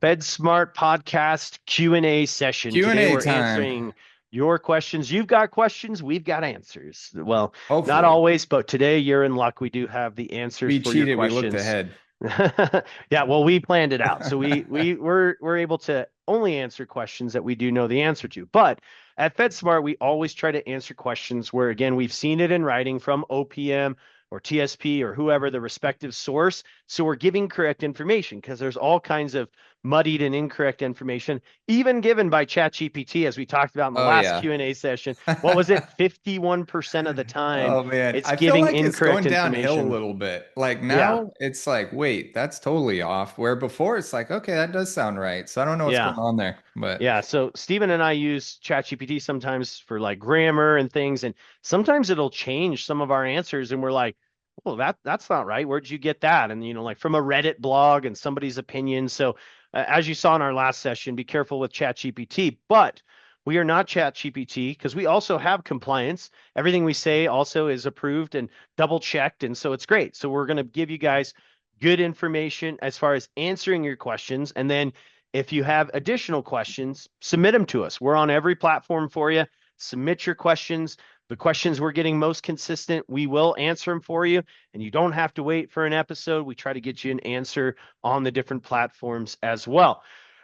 Fed Smart Podcast Q&A session. Today Q&A we're time. answering your questions. You've got questions, we've got answers. Well, not Hopefully. always, but today you're in luck. We do have the answers We for your cheated. We looked questions. ahead. Yeah, well, we planned it out. So we're able to only answer questions that we do know the answer to. But at FedSmart, we always try to answer questions where again we've seen it in writing from OPM or TSP or whoever the respective source. So we're giving correct information because there's all kinds of muddied and incorrect information, even given by ChatGPT, as we talked about in the Oh, last yeah. Q&A session. What was it? 51% of the time, Oh, man. it's I feel giving like it's incorrect going downhill a information. little bit. Like Yeah. now it's like, wait, that's totally off. Where before it's like, okay, that does sound right. So I don't know what's Yeah. going on there, but Yeah, so Stephen and I use ChatGPT sometimes for like grammar and things, and sometimes it'll change some of our answers, and we're like, "Well, that's not right. Where'd you get that?" And like from a Reddit blog and somebody's opinion. So, as you saw in our last session, be careful with ChatGPT. But we are not ChatGPT because we also have compliance. Everything we say also is approved and double checked, and so it's great. So we're going to give you guys good information as far as answering your questions, and then if you have additional questions, submit them to us. We're on every platform for you. Submit your questions. The questions we're getting most consistent, we will answer them for you. And you don't have to wait for an episode. We try to get you an answer on the different platforms as well.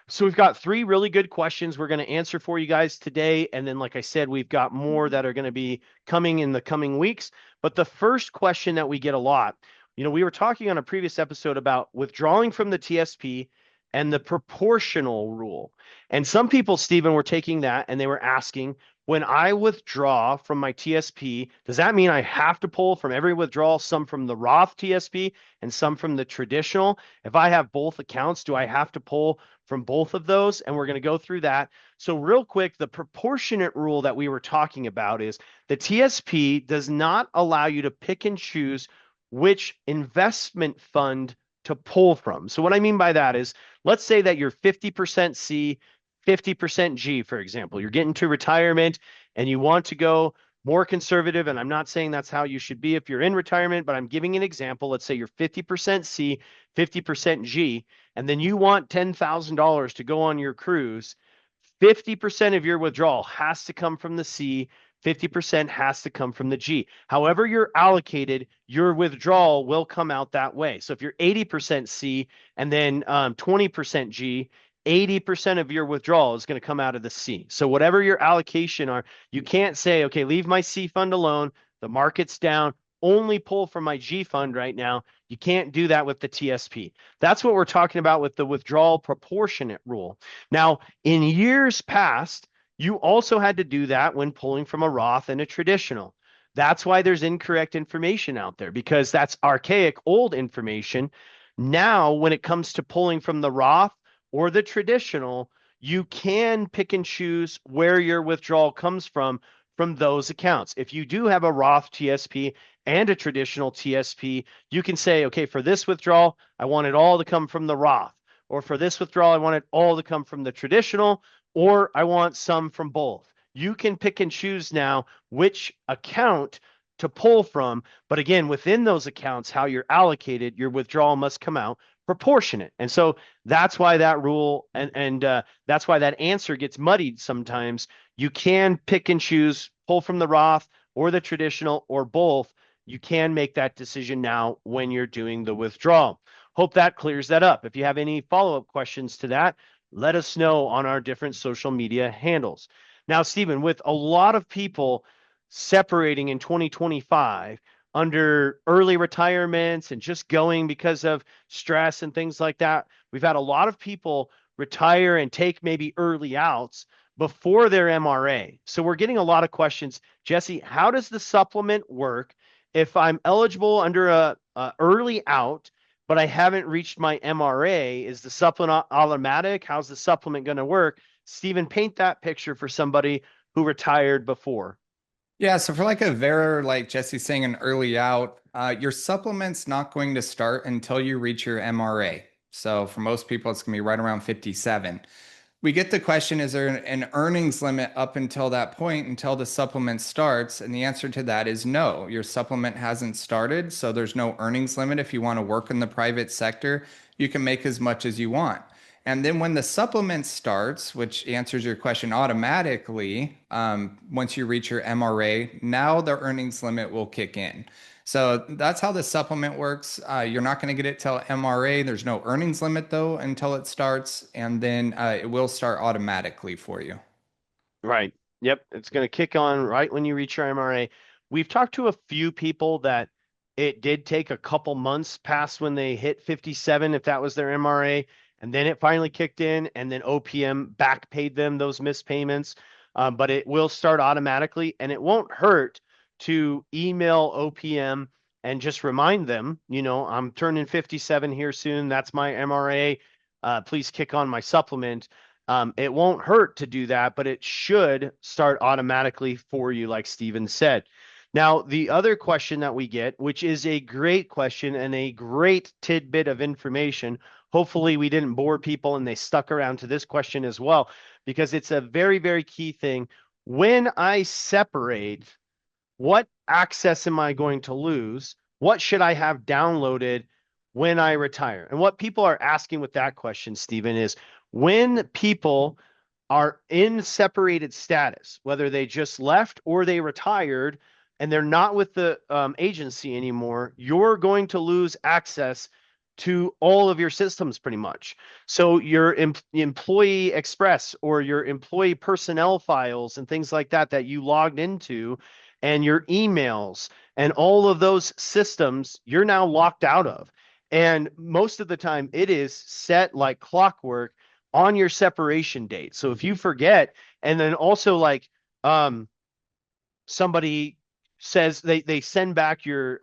So we've got three really good questions we're going to answer for you guys today. And then, like I said, we've got more that are going to be coming in the coming weeks. But the first question that we get a lot, we were talking on a previous episode about withdrawing from the TSP and the proportional rule. And some people, Stephen, were taking that and they were asking, when I withdraw from my TSP, does that mean I have to pull from every withdrawal, some from the Roth TSP and some from the traditional? If I have both accounts, do I have to pull from both of those? And we're going to go through that. So, real quick, the proportionate rule that we were talking about is the TSP does not allow you to pick and choose which investment fund to pull from. So, what I mean by that is, let's say that you're 50% C, 50% G, for example. You're getting to retirement and you want to go more conservative. And I'm not saying that's how you should be if you're in retirement, but I'm giving an example. Let's say you're 50% C, 50% G, and then you want $10,000 to go on your cruise. 50% of your withdrawal has to come from the C, 50% has to come from the G. However, you're allocated, your withdrawal will come out that way. So if you're 80% C and then 20% G, 80% of your withdrawal is going to come out of the C. So whatever your allocation are, you can't say, okay, leave my C fund alone. The market's down. Only pull from my G fund right now. You can't do that with the TSP. That's what we're talking about with the withdrawal proportionate rule. Now, in years past, you also had to do that when pulling from a Roth and a traditional. That's why there's incorrect information out there because that's archaic, old information. Now, when it comes to pulling from the Roth or the traditional, you can pick and choose where your withdrawal comes from those accounts. If you do have a Roth TSP and a traditional TSP, you can say, okay, for this withdrawal, I want it all to come from the Roth. Or for this withdrawal, I want it all to come from the traditional, or I want some from both. You can pick and choose now which account to pull from. But again, within those accounts, how you're allocated, your withdrawal must come out proportionate. And so that's why that rule and that's why that answer gets muddied sometimes. You can pick and choose, pull from the Roth or the traditional or both. You can make that decision now when you're doing the withdrawal. Hope that clears that up. If you have any follow-up questions to that, let us know on our different social media handles. Now, Stephen, with a lot of people separating in 2025 under early retirements and just going because of stress and things like that, we've had a lot of people retire and take maybe early outs before their MRA. So we're getting a lot of questions. Jesse, how does the supplement work if I'm eligible under a early out, but I haven't reached my MRA? Is the supplement automatic? How's the supplement going to work? Stephen, paint that picture for somebody who retired before. yeah, so for like a very, like Jesse's saying, an early out, your supplement's not going to start until you reach your MRA. So for most people, it's going to be right around 57. We get the question, is there an earnings limit up until that point, until the supplement starts? And the answer to that is no. Your supplement hasn't started, so there's no earnings limit. If you want to work in the private sector, you can make as much as you want. And then when the supplement starts, which answers your question automatically, once you reach your MRA, now the earnings limit will kick in. So that's how the supplement works. You're not going to get it till MRA. There's no earnings limit though until it starts, and then it will start automatically for you. Right. Yep. It's going to kick on right when you reach your MRA. We've talked to a few people that it did take a couple months past when they hit 57, if that was their MRA, and then it finally kicked in, and then OPM back paid them those missed payments. But it will start automatically, and it won't hurt to email OPM and just remind them, I'm turning 57 here soon. That's my MRA. Please kick on my supplement. It won't hurt to do that, but it should start automatically for you, like Steven said. Now, the other question that we get, which is a great question and a great tidbit of information, hopefully we didn't bore people and they stuck around to this question as well, because it's a very, very key thing. When I separate, what access am I going to lose? What should I have downloaded when I retire? And what people are asking with that question, Stephen, is when people are in separated status, whether they just left or they retired and they're not with the agency anymore, you're going to lose access to all of your systems pretty much. So your employee express or your employee personnel files and things like that that you logged into and your emails and all of those systems, you're now locked out of. And most of the time it is set like clockwork on your separation date. So if you forget, and then also like somebody says they send back your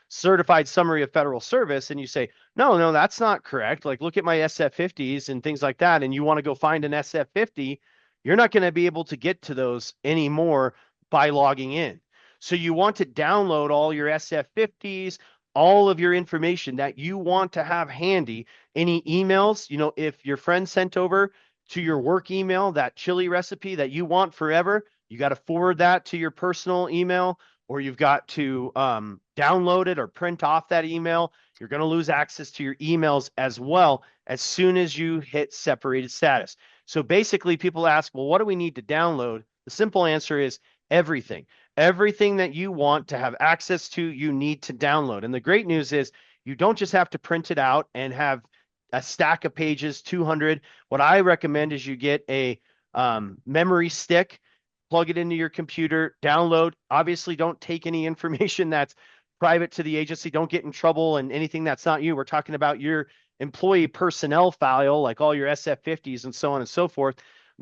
certified summary of federal service and you say, no, that's not correct. Like look at my SF50s and things like that. And you want to go find an SF50, you're not going to be able to get to those anymore by logging in. So you want to download all your SF50s, all of your information that you want to have handy. Any emails, if your friend sent over to your work email that chili recipe that you want forever, you got to forward that to your personal email, or you've got to download it or print off that email. You're going to lose access to your emails as well as soon as you hit separated status. So basically, people ask, well, what do we need to download? The simple answer is everything. Everything that you want to have access to, you need to download. And the great news is you don't just have to print it out and have a stack of pages, 200. What I recommend is you get a memory stick, plug it into your computer, download. Obviously, don't take any information that's private to the agency. Don't get in trouble and anything that's not you. We're talking about your employee personnel file, like all your SF50s and so on and so forth.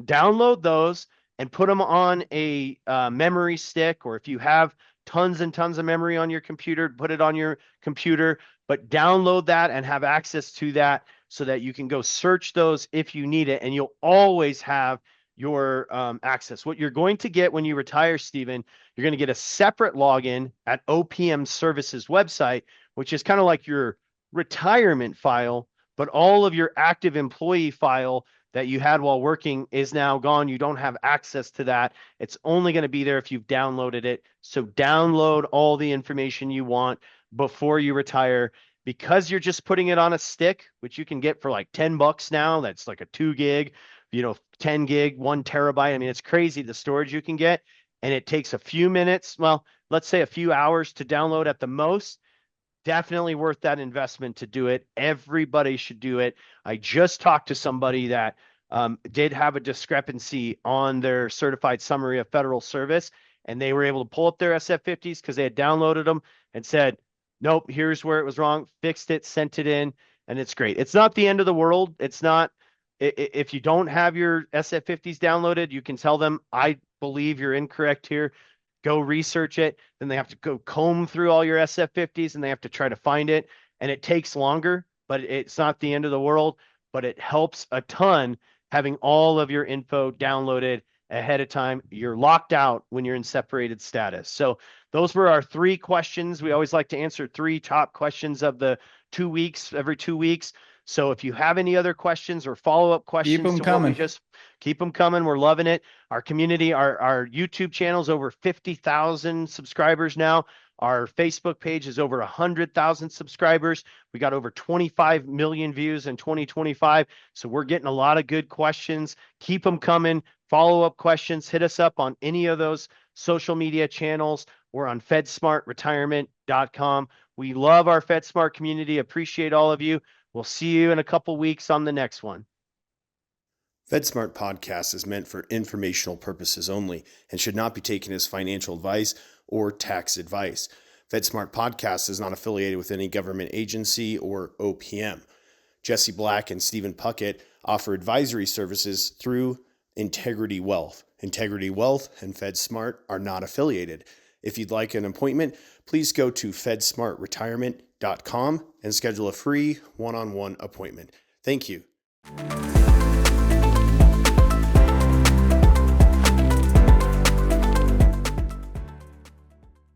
Download those and put them on a memory stick, or if you have tons and tons of memory on your computer, put it on your computer, but download that and have access to that so that you can go search those if you need it, and you'll always have your access. What you're going to get when you retire, Stephen, you're going to get a separate login at OPM Services website, which is kind of like your retirement file, but all of your active employee file that you had while working is now gone. You don't have access to that. It's only going to be there if you've downloaded it. So download all the information you want before you retire. Because you're just putting it on a stick, which you can get for like $10 now. That's like a 2 gig, 10 gig, 1 terabyte. I mean, it's crazy the storage you can get. And it takes a few minutes. Well, let's say a few hours to download at the most. Definitely worth that investment to do it. Everybody should do it. I just talked to somebody that did have a discrepancy on their certified summary of federal service, and they were able to pull up their SF50s because they had downloaded them and said, nope, here's where it was wrong, fixed it, sent it in, and it's great. It's not the end of the world. It's not, if you don't have your SF50s downloaded, you can tell them, I believe you're incorrect here. Go research it. Then they have to go comb through all your SF50s and they have to try to find it. And it takes longer, but it's not the end of the world. But it helps a ton having all of your info downloaded ahead of time. You're locked out when you're in separated status. So those were our 3 questions. We always like to answer 3 top questions of the 2 weeks, every 2 weeks. So if you have any other questions or follow-up questions them to coming. what we just keep them coming. We're loving it. Our community, our YouTube channel is over 50,000 subscribers now. Our Facebook page is over 100,000 subscribers. We got over 25 million views in 2025. So we're getting a lot of good questions. Keep them coming. Follow-up questions. Hit us up on any of those social media channels. We're on fedsmartretirement.com. We love our FedSmart community. Appreciate all of you. We'll see you in a couple weeks on the next one. FedSmart Podcast is meant for informational purposes only and should not be taken as financial advice or tax advice. FedSmart Podcast is not affiliated with any government agency or OPM. Jesse Black and Steven Puckett offer advisory services through Integrity Wealth. Integrity Wealth and FedSmart are not affiliated. If you'd like an appointment, please go to fedsmartretirement.com and schedule a free one-on-one appointment. Thank you.